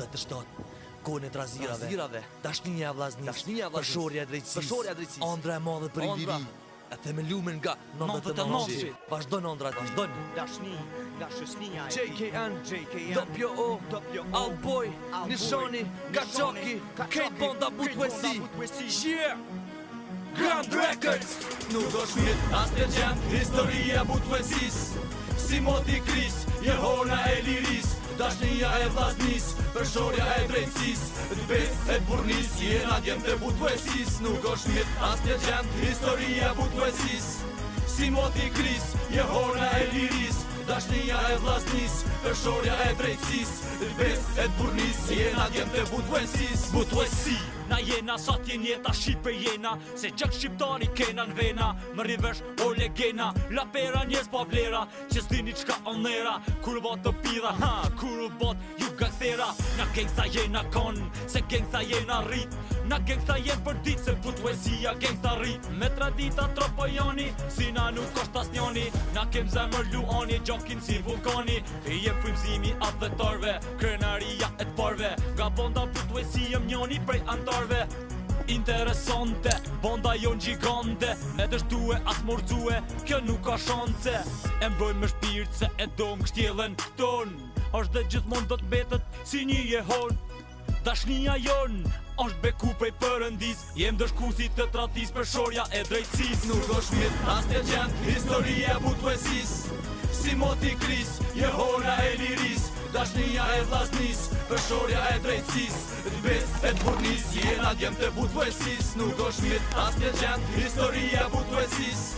87. Kone trazirave, dashnia e vllaznisë, përshorja e drejtësisë, ëndra e madhe për liri. E themelumen nga 99. Vazhdon ëndrat, vazhdon. Dashni, nga shoqënia e JKN, WO, Allboy, Nishoni, Kaçoki, Kate Bonda Butwesi. Yeah! Grand Records. Nuk do shmit as të gjend historia Butwesis. Si moti kris, jehona e liris, dashnia e vllaznis, përshorja e drejtësis, t'bes e burnis, jena djem të Butwesis. Nuk o shmit as të gjend historia Butwesis. Si moti kris, jehona e liris, dashnia e vllaznis, përshorja e drejtësis, t'bes e burnis, jena djem të Butwesis. Butwesi. Na jena, sot jen jeta Shqipe jena, se gjak shqiptari kena n'vena. Më rivesh o legena, la pera njes pa vlera, që s'dini qka onera, kur bot të pidha, kur bot ju gangstera. Na gangsta jena kon, se gangsta jena rrit, na gangsta jen për dit, se Butwesia gangsta rrit. Me tradita tropojoni, si na nuk është asnjoni, na kem zemër luani, gjokin si vulkani. E jem frymzimi atletarve, krenaria e t'parve, nga bonda Butwesia mjoni prej antarve. Interesante, bonda jon gjigante, me dështue as morzue, kjo nuk ka shance. E mbroj me shpirt se e dom kështjelen ton, është dhe gjithmon do t'betet si një jehon. Dashnia jon, është beku prej përëndis, jem dëshkusit të tratis përshorja e drejtësis. Nuk o shmit as të gjend historia Butwesis. Si moti kris, jehona e liris, dashnia e vllaznis, përshorja e drejtësis, t'bes e t'burnis, jena djem të Butwesis. Nuk o shmit as të gjend historia Butwesis.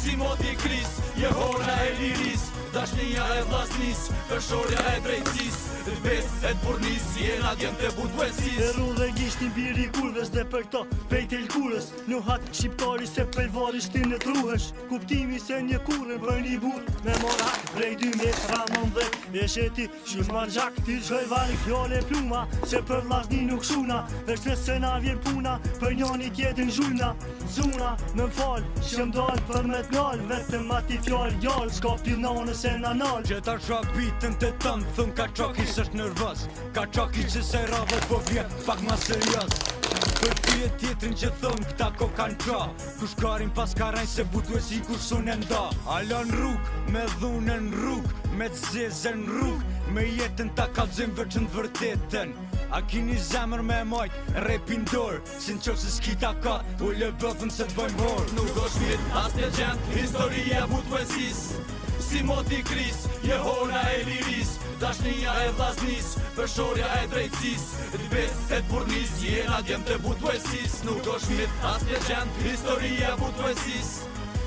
Si moti kris, jehona e liris, dashnia e vllaznis, përshorja e drejtësis, t'bes e t'burnis, jena djem të Butwesis. E ru dhe gishtin biri kurves dhe për këto pejt e lkurës, në hatë shqiptari se prej vari shtin e truhesh. Kuptimi se një kurën për një bur me morak prej 2 metra 90. E sheti shush margjak ti qoj vari fjole pluma, se për vllazni nuk shuna, është nëse na vjen puna, për njoni tjetën zhulna. Zuna me m'fal, që m'dall për me t'nall, vetëm ati fjall gjall, s'ka pilnone se na nall. Që ta qa bitën të tëmë, thëm Kaçoki s'është nervës, Kaçoki që se radhe po vjen pak ma serios. Për ty e tjetrin që thëm këta ko kanë qa, kush karin pas karajn se Butwesi kur sun e nda. Alon rrug, me dhunën rrug, me t'zezën rrug, me jetën ta kalzim vërçën vërtetën. A kini zemër me majt, repin dorë, si në qofë se s'kita ka, u lë bëthëm se t'bojmë horë. Nuk o shmit as të gjend historia Butwesis. Si moti kris, jehona e liris, dashnia e vllaznis, përshorja e drejtësis, t'bes e t'burnis, jena djem të Butwesis. Nuk o shmit as të gjend historia Butwesis.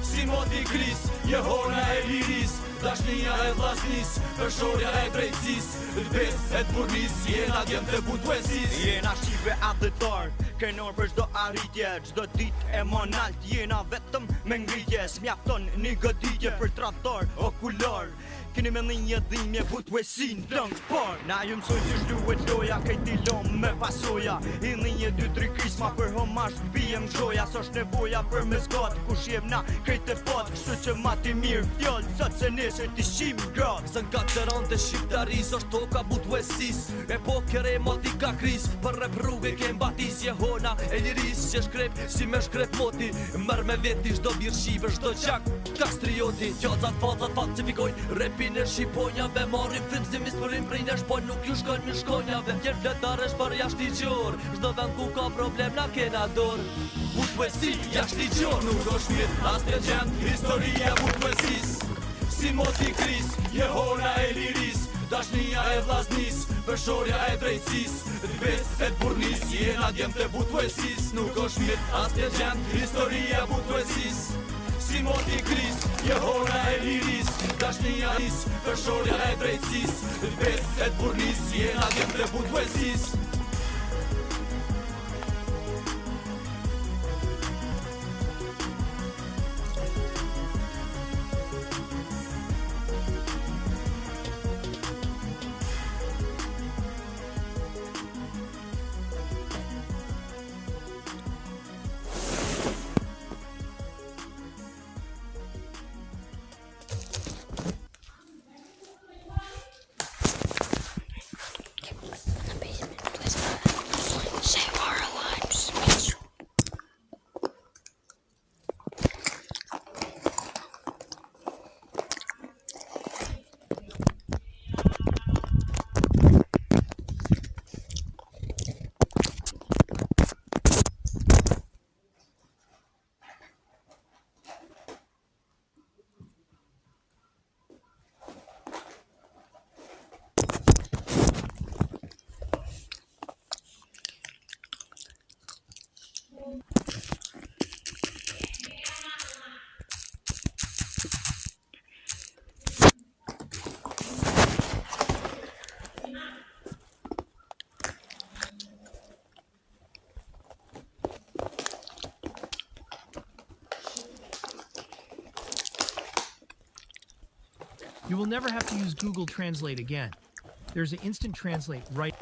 Si moti kris, jehona e liris, dashnia e vllaznis, përshorja e drejtësis, t'bes e t'burnis, jena djem të Butwesis. Jena Shqipe atletar, krenor për çdo arritje, çdo dit e monalt, jena vetëm me ngritje, s'mjafton një goditje për tradtar okular. Keni me një dhimbje Butwesin dëng par. Na ju mësoj që shluhet loja, kejti lom me pasoja, i një 2-3 krisma për homash t'bijem zhoja. S'osht nevoja për me zgat, kush jem na kejt e pat, kështu që ma ti mirë fjall, sot se nesër t'i shim grat. Zën ka të rante shqiptaris, është toka Butwesis, e po kere moti ka kris, për rep rrugë ke mbatis, jehona e liris, që shkrep si me shkrep moti, mër me veti shdo birë shqipe, shdo qak ka strioti. Qazat fazat falsifikojnë, repi në shqiponjave, marrim frymzimis përim prej nesh, po nuk ju shkon mi shkonjave. Tjerë fletaresh për jashtë i gjor, shdo vend ku ka problem na kena dor. Butwesi jashtë i gjor, nuk o shmit as të gjend historia Butwesis. Si moti kris, jehona e liris, dashnia e vllaznis, përshorja e drejtësis, t'bes e t'burnis, jena djem të Butwesis. Nuk o shmit as të gjend historia Butwesis. Si moti kris, jehona e liris, dashnia is, përshorja e drejtësis, t'bes e t'burnis, jena djem të Butwesis. You will never have to use Google Translate again. There's an instant translate right